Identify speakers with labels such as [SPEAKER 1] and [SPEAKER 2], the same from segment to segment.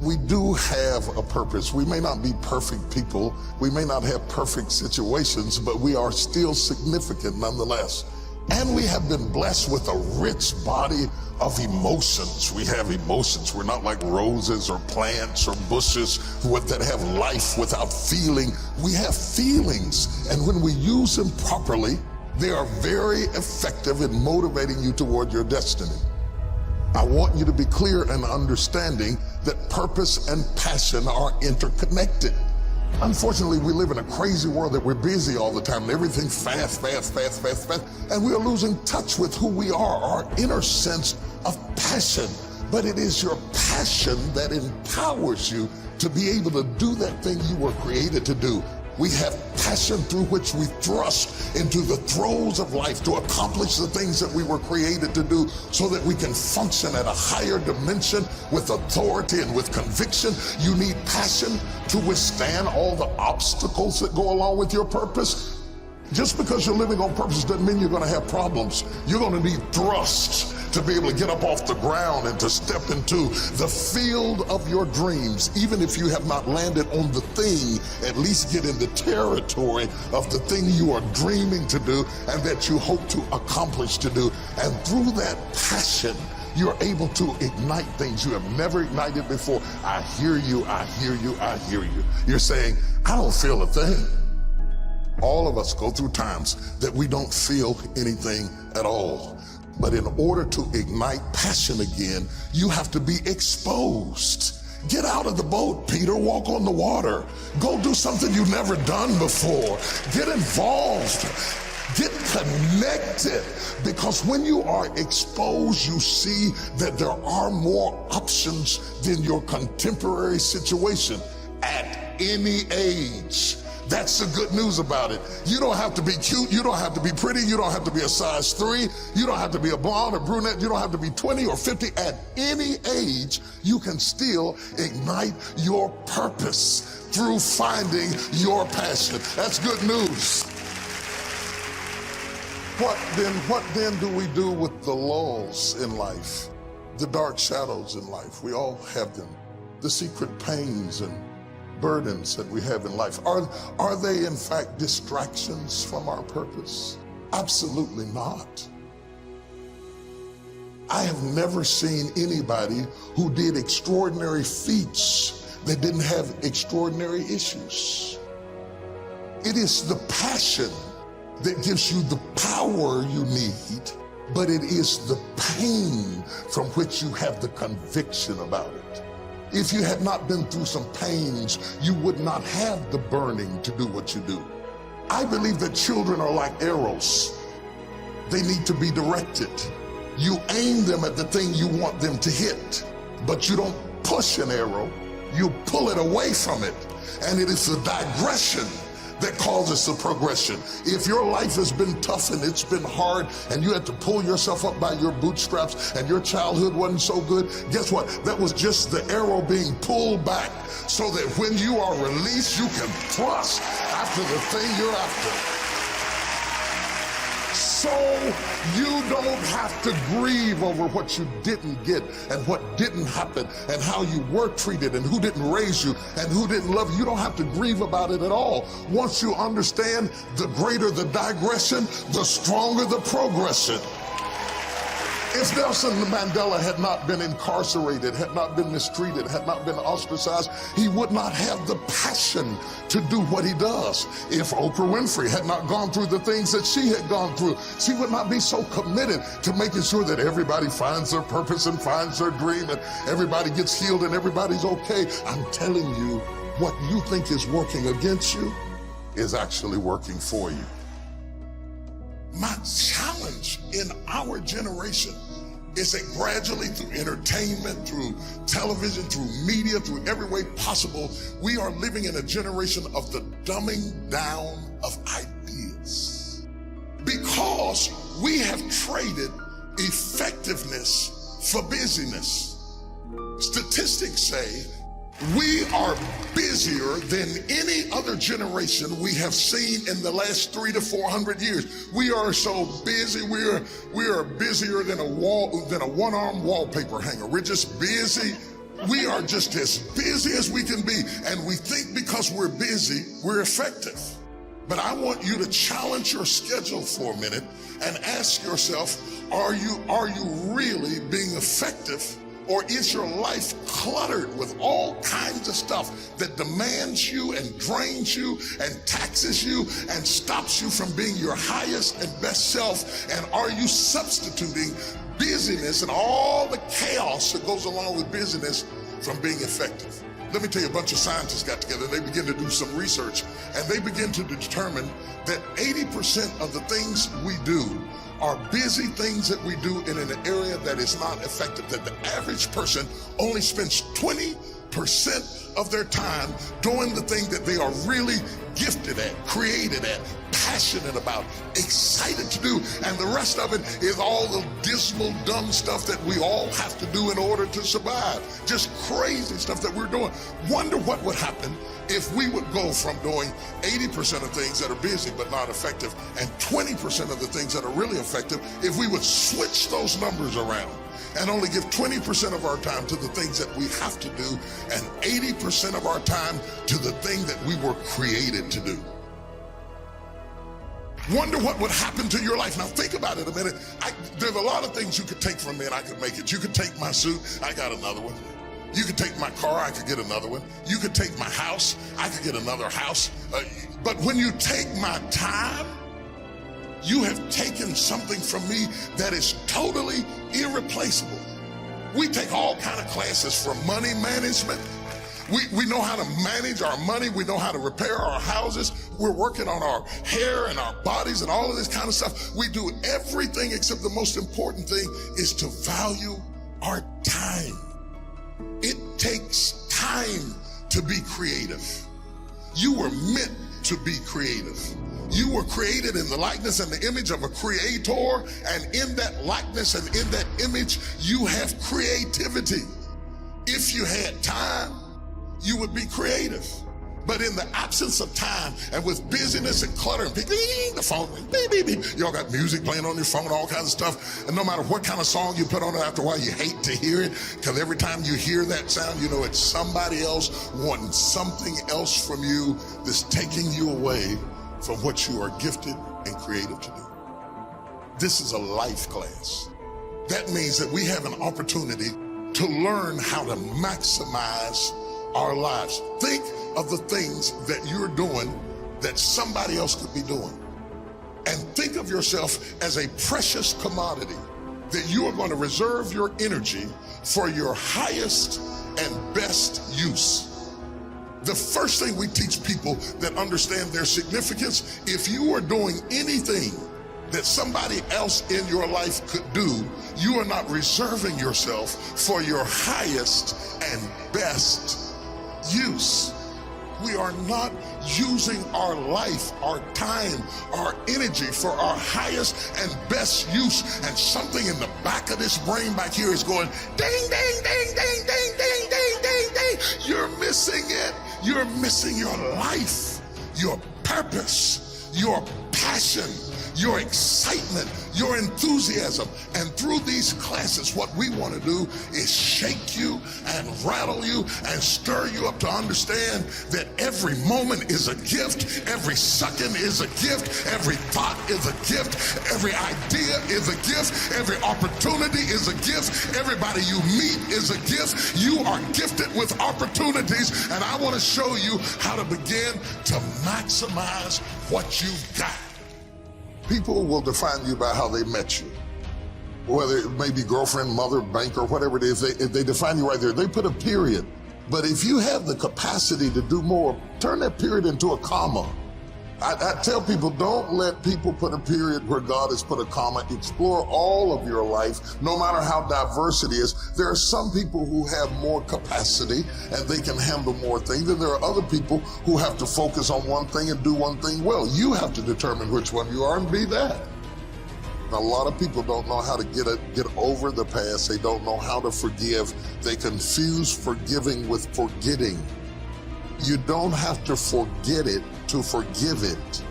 [SPEAKER 1] We do have a purpose. We may not be perfect people. We may not have perfect situations, but we are still significant nonetheless. And we have been blessed with a rich body of emotions. We have emotions. We're not like roses or plants or bushes that have life without feeling. We have feelings, and when we use them properly, they are very effective in motivating you toward your destiny. I want you to be clear and understanding that purpose and passion are interconnected. Unfortunately, we live in a crazy world that we're busy all the time and everything's fast, and we are losing touch with who we are, our inner sense of passion. But it is your passion that empowers you to be able to do that thing you were created to do. We have passion through which we thrust into the throes of life to accomplish the things that we were created to do so that we can function at a higher dimension with authority and with conviction. You need passion to withstand all the obstacles that go along with your purpose. Just because you're living on purpose doesn't mean you're going to have problems. You're going to need thrust to be able to get up off the ground and to step into the field of your dreams. Even if you have not landed on the thing, at least get in the territory of the thing you are dreaming to do and that you hope to accomplish to do. And through that passion, you're able to ignite things you have never ignited before. I hear you, I hear you, I hear you. You're saying, I don't feel a thing. All of us go through times that we don't feel anything at all. But in order to ignite passion again, you have to be exposed. Get out of the boat, Peter. Walk on the water. Go do something you've never done before. Get involved. Get connected. Because when you are exposed, you see that there are more options than your contemporary situation at any age. That's the good news about it. You don't have to be cute. You don't have to be pretty. You don't have to be a size 3. You don't have to be a blonde or brunette. You don't have to be 20 or 50. At any age, you can still ignite your purpose through finding your passion. That's good news. What then do we do with the lulls in life? The dark shadows in life. We all have them. The secret pains and burdens that we have in life. Are they in fact distractions from our purpose? Absolutely not. I have never seen anybody who did extraordinary feats that didn't have extraordinary issues. It is the passion that gives you the power you need, but it is the pain from which you have the conviction about it. If you had not been through some pains, you would not have the burning to do what you do. I believe that children are like arrows. They need to be directed. You aim them at the thing you want them to hit, but you don't push an arrow, you pull it away from it. And it is the digression that causes the progression. If your life has been tough and it's been hard and you had to pull yourself up by your bootstraps and your childhood wasn't so good, guess what? That was just the arrow being pulled back so that when you are released, you can thrust after the thing you're after. So you don't have to grieve over what you didn't get and what didn't happen and how you were treated and who didn't raise you and who didn't love you. You don't have to grieve about it at all. Once you understand, the greater the digression, the stronger the progression. If Nelson Mandela had not been incarcerated, had not been mistreated, had not been ostracized, he would not have the passion to do what he does. If Oprah Winfrey had not gone through the things that she had gone through, she would not be so committed to making sure that everybody finds their purpose and finds their dream and everybody gets healed and everybody's okay. I'm telling you, what you think is working against you is actually working for you. My challenge in our generation is that gradually through entertainment, through television, through media, through every way possible, we are living in a generation of the dumbing down of ideas. Because we have traded effectiveness for busyness. Statistics say we are busier than any other generation we have seen in the last 300 to 400 years. We are so busy. We are busier than a one-arm wallpaper hanger. We're just busy We are just as busy as we can be, and we think because we're busy, we're effective. But I want you to challenge your schedule for a minute and ask yourself, are you really being effective? Or is your life cluttered with all kinds of stuff that demands you and drains you and taxes you and stops you from being your highest and best self? And are you substituting busyness and all the chaos that goes along with busyness from being effective? Let me tell you, a bunch of scientists got together, they began to do some research, and they begin to determine that 80% of the things we do are busy things that we do in an area that is not effective, that the average person only spends 20% of their time doing the thing that they are really gifted at, created at, passionate about, excited to do, and the rest of it is all the dismal, dumb stuff that we all have to do in order to survive. Just crazy stuff that we're doing. Wonder what would happen if we would go from doing 80% of things that are busy but not effective and 20% of the things that are really effective, if we would switch those numbers around and only give 20% of our time to the things that we have to do and 80% of our time to the thing that we were created to do. Wonder what would happen to your life. Now think about it a minute. There's a lot of things you could take from me and I could make it. You could take my suit, I got another one. You could take my car, I could get another one. You could take my house, I could get another house. But when you take my time, you have taken something from me that is totally irreplaceable. We take all kind of classes for money management. We know how to manage our money. We know how to repair our houses. We're working on our hair and our bodies and all of this kind of stuff. We do everything except the most important thing is to value our time. It takes time to be creative. You were meant to be creative. You were created in the likeness and the image of a creator, and in that likeness and in that image, you have creativity. If you had time, you would be creative. But in the absence of time and with busyness and clutter and the phone, beep, beep, beep. Y'all got music playing on your phone, all kinds of stuff. And no matter what kind of song you put on it, after a while you hate to hear it, because every time you hear that sound, you know it's somebody else wanting something else from you that's taking you away from what you are gifted and created to do. This is a life class. That means that we have an opportunity to learn how to maximize our lives. Think of the things that you're doing that somebody else could be doing. And think of yourself as a precious commodity that you are going to reserve your energy for your highest and best use. The first thing we teach people that understand their significance, if you are doing anything that somebody else in your life could do, you are not reserving yourself for your highest and best use. We are not using our life, our time, our energy for our highest and best use. And something in the back of this brain back here is going ding, ding, ding, ding, ding, ding, ding, ding, ding. You're missing it. You're missing your life, your purpose, your passion, your excitement, your enthusiasm. And through these classes, what we want to do is shake you and rattle you and stir you up to understand that every moment is a gift, every second is a gift, every thought is a gift, every idea is a gift, every opportunity is a gift, everybody you meet is a gift. You are gifted with opportunities, and I want to show you how to begin to maximize what you've got. People will define you by how they met you. Whether it may be girlfriend, mother, banker, whatever it is, they define you right there. They put a period. But if you have the capacity to do more, turn that period into a comma. I tell people, don't let people put a period where God has put a comma. Explore all of your life, no matter how diverse it is. There are some people who have more capacity and they can handle more things, and there are other people who have to focus on one thing and do one thing well. You have to determine which one you are and be that. A lot of people don't know how to get over the past. They don't know how to forgive. They confuse forgiving with forgetting. You don't have to forget it to forgive it.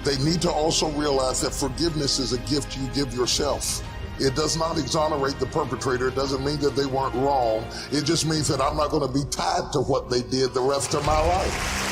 [SPEAKER 1] They need to also realize that forgiveness is a gift you give yourself. It does not exonerate the perpetrator. It doesn't mean that they weren't wrong. It just means that I'm not going to be tied to what they did the rest of my life.